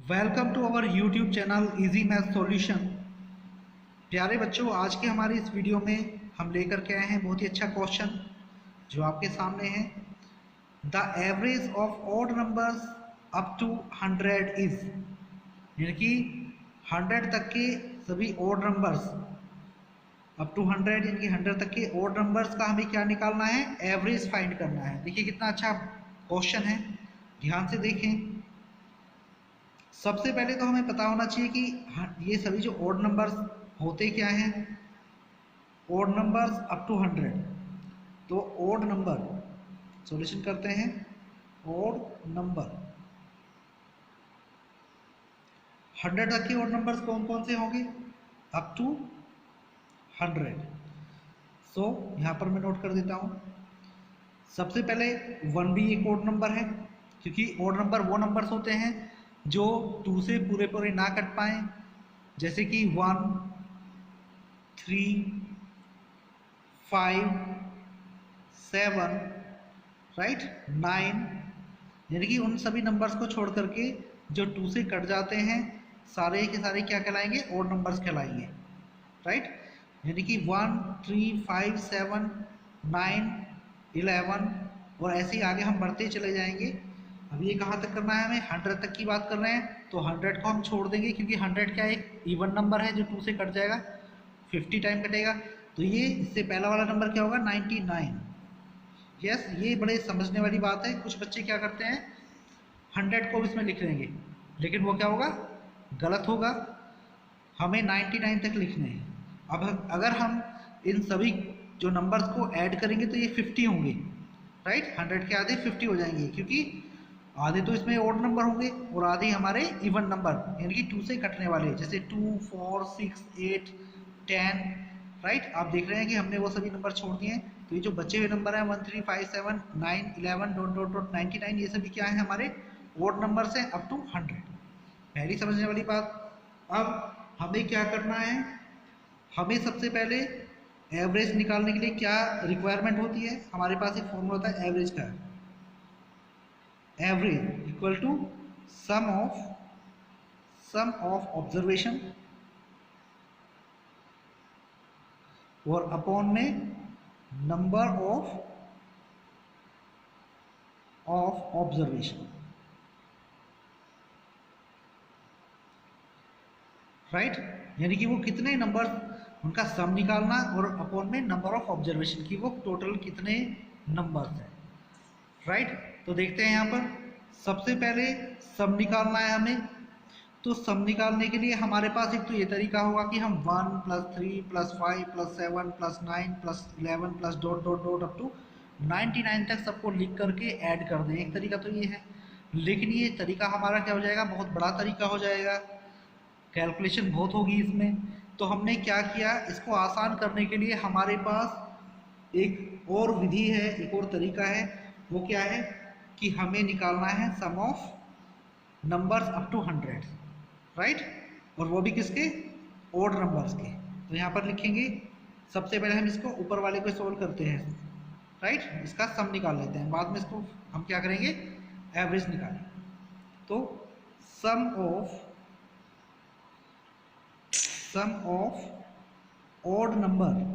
Welcome to our YouTube channel easy math solution. प्यारे बच्चों, आज के हमारी इस वीडियो में हम लेकर के आए हैं बहुत ही अच्छा क्वेश्चन जो आपके सामने है। The average of odd numbers up to 100 is, यानी कि 100 तक के सभी ऑड नंबर्स, अप टू 100 यानी कि 100 तक के ऑड नंबर्स का हमें क्या निकालना है, एवरेज फाइंड करना है। देखिए कितना अच्छा क्वेश्चन है, ध्यान से देखें। सबसे पहले तो हमें पता होना चाहिए कि ये सभी जो ओड नंबर्स होते क्या हैं, ओड नंबर्स अप टू 100। तो ओड नंबर सॉल्यूशन करते हैं। ओड नंबर 100 तक के ओड नंबर्स कौन कौन से होंगे, अप टू 100। सो यहाँ पर मैं नोट कर देता हूँ। सबसे पहले 1 भी एक ओड नंबर है, क्योंकि ओड नंबर वो नंबर्स होते हैं जो 2 से पूरे पूरे ना कट पाए, जैसे कि 1, 3, 5, 7, राइट, 9, यानी कि उन सभी नंबर्स को छोड़ करके जो 2 से कट जाते हैं सारे के सारे क्या कहलाएंगे, ओड नंबर्स कहलाएंगे, राइट। यानी कि 1, 3, 5, 7, 9, 11 और ऐसे ही आगे हम बढ़ते चले जाएंगे। अब ये कहाँ तक करना है, हमें 100 तक की बात कर रहे हैं, तो 100 को हम छोड़ देंगे क्योंकि 100 क्या एक इवन नंबर है जो 2 से कट जाएगा, 50 टाइम कटेगा। तो ये इससे पहला वाला नंबर क्या होगा, 99। यस, ये बड़े समझने वाली बात है। कुछ बच्चे क्या करते हैं, 100 को इसमें लिख लेंगे, लेकिन वो क्या होगा, गलत होगा। हमें 99 तक लिखने हैं। अब अगर हम इन सभी जो नंबर्स को ऐड करेंगे तो ये 50 होंगे, राइट। 100 के आधे 50 हो जाएंगे, क्योंकि आधे तो इसमें ओड नंबर होंगे और आधे हमारे इवन नंबर, यानी कि 2 से कटने वाले, जैसे 2, 4, 6, 8, 10, राइट। आप देख रहे हैं कि हमने वो सभी नंबर छोड़ दिए हैं। तो ये जो बचे हुए नंबर हैं 1, 3, 5, 7, 9, 11, डॉट डॉट डॉट 99, ये सभी क्या है, हमारे ओड नंबर्स हैं अप टू 100। पहली समझने वाली बात। अब हमें क्या करना है, हमें सबसे पहले एवरेज निकालने के लिए क्या रिक्वायरमेंट होती है, हमारे पास एक फॉर्मूला होता है एवरेज का। Average equal to sum of observation और अपॉन में नंबर ऑफ ऑब्जर्वेशन, राइट। यानी कि वो कितने नंबर, उनका सम निकालना और अपॉन में नंबर ऑफ ऑब्जर्वेशन की वो टोटल कितने नंबर्स हैं, राइट। तो देखते हैं यहाँ पर सबसे पहले सम निकालना है हमें। तो सम निकालने के लिए हमारे पास एक तो ये तरीका होगा कि हम 1 + 3 + 5 + 7 + 9 + 11 + dot dot dot up to 99 तक सबको लिख करके ऐड कर दें। एक तरीका तो ये है, लेकिन ये तरीका हमारा क्या हो जाएगा, बहुत बड़ा तरीका हो जाएगा, कैलकुलेशन बहुत होगी इसमें। तो हमने क्या किया, इसको आसान करने के लिए हमारे पास एक और विधि है, एक और तरीका है। वो क्या है कि हमें निकालना है sum of numbers up to 100, right. और वो भी किसके, ओड नंबर्स के। तो यहाँ पर लिखेंगे, सबसे पहले हम इसको ऊपर वाले को सोल्व करते हैं, राइट, इसका सम निकाल लेते हैं, बाद में इसको हम क्या करेंगे, एवरेज निकालेंगे। तो sum of odd number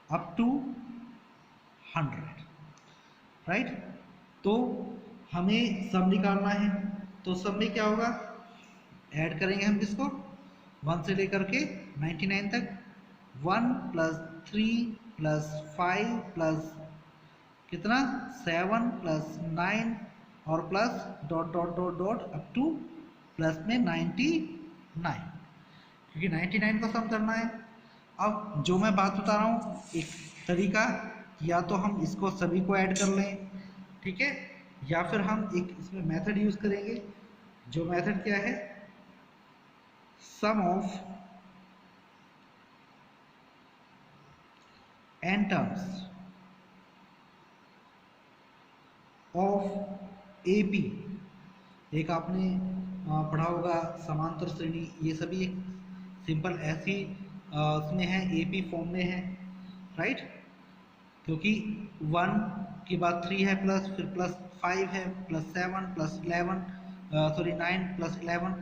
up to 100, right. तो हमें सम निकालना है, तो सम में क्या होगा, ऐड करेंगे हम किसको, 1 से लेकर के 99 तक। 1 + 3 + 5 प्लस कितना, 7 + 9 और plus dot dot dot dot up two plus में 99, क्योंकि 99 को सम करना है। अब जो मैं बात बता रहा हूँ, एक तरीका, या तो हम इसको सभी को ऐड कर लें, ठीक है, या फिर हम एक इसमें मेथड यूज करेंगे। जो मेथड क्या है, sum of n terms of AP। एक आपने पढ़ा होगा समांतर श्रेणी, ये सभी एक सिंपल ऐसी उसमें है, AP फॉर्म में है, राइट। क्योंकि 1 के बाद 3 है प्लस, फिर प्लस 5 है प्लस 7 प्लस 11 सॉरी 9 प्लस 11।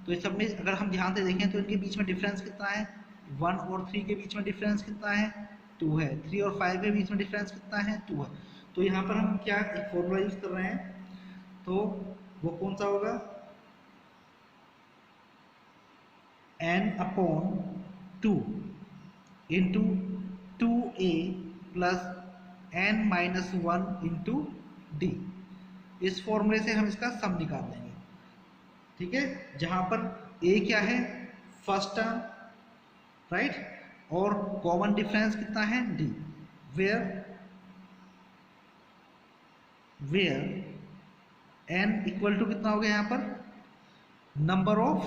तो इस सब में अगर हम ध्यान से देखें तो इनके बीच में डिफरेंस कितना है, 1 और 3 के बीच में डिफरेंस कितना है, 2 है। 3 और 5 के बीच में डिफरेंस कितना है, 2 है। तो यहाँ पर हम क्या एक फॉर्मूला यूज कर रहे हैं, तो वो कौन सा होगा, n upon 2 into 2a plus n minus 1 into D. इस फॉर्मूले से हम इसका सम निकाल देंगे, ठीक है, जहां पर a क्या है, फर्स्ट टर्म, राइट, और कॉमन डिफरेंस कितना है, d, where n equal to कितना हो गया यहाँ पर, नंबर ऑफ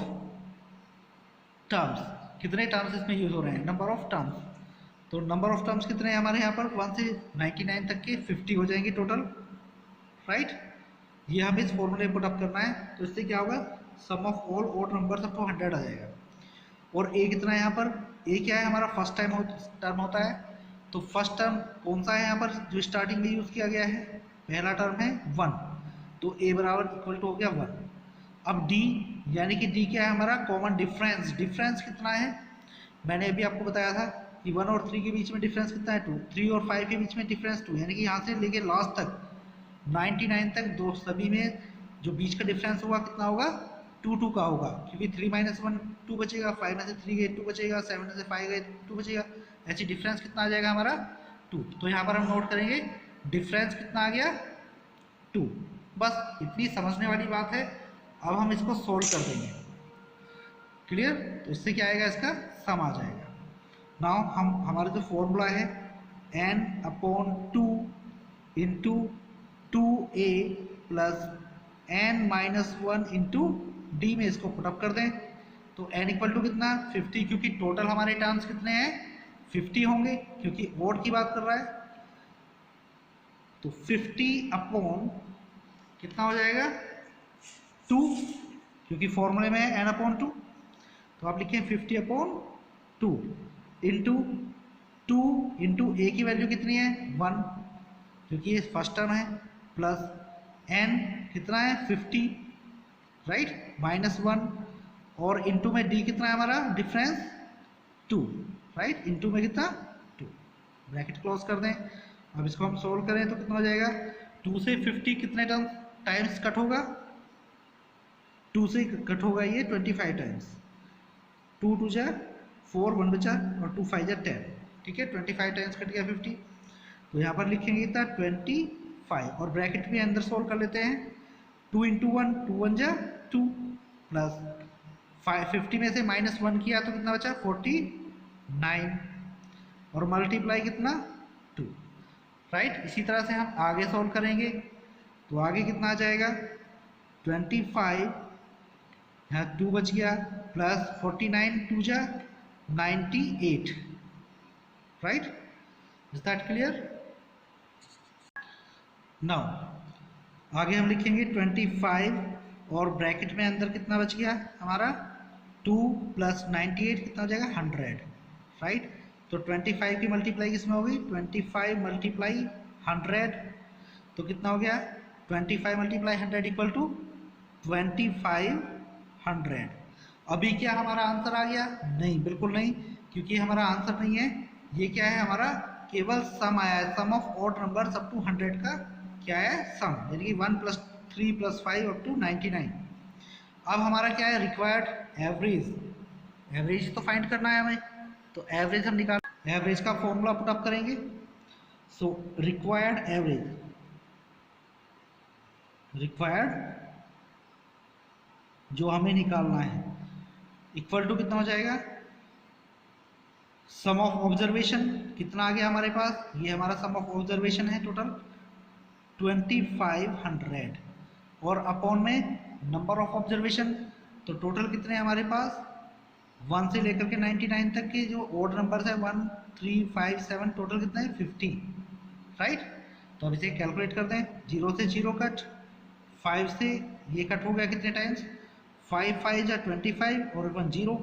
टर्म्स, कितने टर्म्स इसमें यूज हो रहे हैं, नंबर ऑफ टर्म्स। तो नंबर ऑफ टर्म्स कितने हैं हमारे यहाँ पर, 1 से 99 तक के 50 हो जाएंगे टोटल, राइट। ये हमें इस फॉर्मूले पुट अप करना है, तो इससे क्या होगा, सम ऑफ ऑल ओड नंबर सबको 100 आ जाएगा। और a कितना है यहाँ पर, a क्या है हमारा, फर्स्ट टर्म होता है। तो फर्स्ट टर्म कौन सा है यहाँ पर जो स्टार्टिंग में यूज किया गया है, पहला टर्म है 1, तो a बराबर इक्वल टू हो गया 1। अब d, यानी कि d क्या है हमारा, कॉमन डिफरेंस। डिफरेंस कितना है, मैंने अभी आपको बताया था कि 1 और 3 के बीच में डिफरेंस कितना है, 2। 3 और 5 के बीच में डिफरेंस 2, यानी कि यहाँ से लेके लास्ट तक 99 तक दो सभी में जो बीच का डिफरेंस होगा कितना होगा, 2 का होगा, क्योंकि 3 माइनस 1 2 बचेगा, 5 में से 3 गए 2 बचेगा, 7 में से 5 गए 2 बचेगा, ऐसे डिफरेंस कितना आ जाएगा हमारा, 2। तो यहाँ पर हम नोट करेंगे डिफरेंस कितना आ गया, 2। बस इतनी समझने वाली बात है। अब हम इसको सोल्व कर देंगे, क्लियर। तो इससे क्या आएगा, इसका सम आ जाएगा। नाउ हम हमारा जो फॉर्मूला है n upon 2 into 2a plus n minus 1 into D में इसको पुटअप कर दें। तो n इक्वल टू कितना, 50, क्योंकि टोटल हमारे टर्म्स कितने हैं, 50 होंगे, क्योंकि ओड की बात कर रहा है। तो 50 अपॉन कितना हो जाएगा, 2, क्योंकि फॉर्मूले में है n अपॉन 2। तो आप लिखें 50 अपॉन 2 इंटू 2 इंटू a की वैल्यू कितनी है, 1, क्योंकि ये फर्स्ट टर्म है, प्लस n कितना है 50, राइट, माइनस 1, और इंटू में d कितना है हमारा डिफरेंस 2, राइट, इंटू में कितना 2, ब्रैकेट क्लोज कर दें। अब इसको हम सोल्व करें तो कितना हो जाएगा, 2 से 50 कितने टाइम्स कट होगा, 2 से कट होगा ये 25 टाइम्स, 2 2 जा 4, 1 बचा, और 2 5 जा 10, ठीक है, 25 टाइम्स कट गया 50। तो यहाँ पर लिखेंगे इतना 25, और ब्रैकेट में अंदर सोल्व कर लेते हैं, 2 इंटू 1, 2 1 जा 2, प्लस 50 में से माइनस 1 किया तो कितना बचा, 49, और मल्टीप्लाई कितना 2, राइट। इसी तरह से हम आगे सोल्व करेंगे, तो आगे कितना आ जाएगा, 25, यहाँ 2 बच गया, प्लस 49, 2 जा 98, right. Is that clear. Now आगे हम लिखेंगे 25, और ब्रैकेट में अंदर कितना बच गया हमारा, 2 प्लस 98 कितना हो जाएगा, 100, राइट। तो 25 की मल्टीप्लाई किसमें होगी, 25 मल्टीप्लाई 100, तो कितना हो गया, 25 मल्टीप्लाई 100 इक्वल टू 2500। अभी क्या हमारा आंसर आ गया, नहीं, बिल्कुल नहीं, क्योंकि हमारा आंसर नहीं है, ये क्या है हमारा, केवल सम आया है, sum of odd number up to 100 का क्या है, सम, यानी कि 1 + 3 + 5 अप टू 99। अब हमारा क्या है, रिक्वायर्ड एवरेज, एवरेज तो फाइंड करना है हमें, तो एवरेज हम निकाल, एवरेज का फॉर्मूला पुट अप करेंगे। सो रिक्वायर्ड एवरेज, रिक्वायर्ड जो हमें निकालना है, इक्वल टू कितना हो जाएगा, सम ऑफ ऑब्जर्वेशन, कितना आ गया हमारे पास, ये हमारा सम ऑफ ऑब्जर्वेशन है टोटल 2500, और अपॉन में नंबर ऑफ ऑब्जर्वेशन, तो टोटल कितने हैं हमारे पास, 1 से लेकर के 99 तक के जो ओड नंबर्स है 1 3 5 7, टोटल कितना है 50, राइट। तो अब इसे कैलकुलेट कर दें, 0 से 0 कट, 5 से ये कट हो गया कितने टाइम्स, 5 5 जा 25, और 1 0,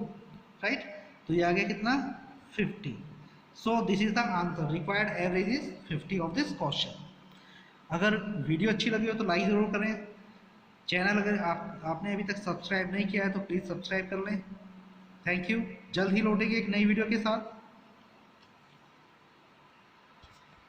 राइट। तो ये आ गया कितना 50। So this is the answer, required average is 50 of this question. अगर वीडियो अच्छी लगी हो तो लाइक ज़रूर करें। चैनल अगर आपने अभी तक सब्सक्राइब नहीं किया है तो प्लीज़ सब्सक्राइब कर लें। Thank you. जल्द ही लौटेंगे एक नई वीडियो के साथ।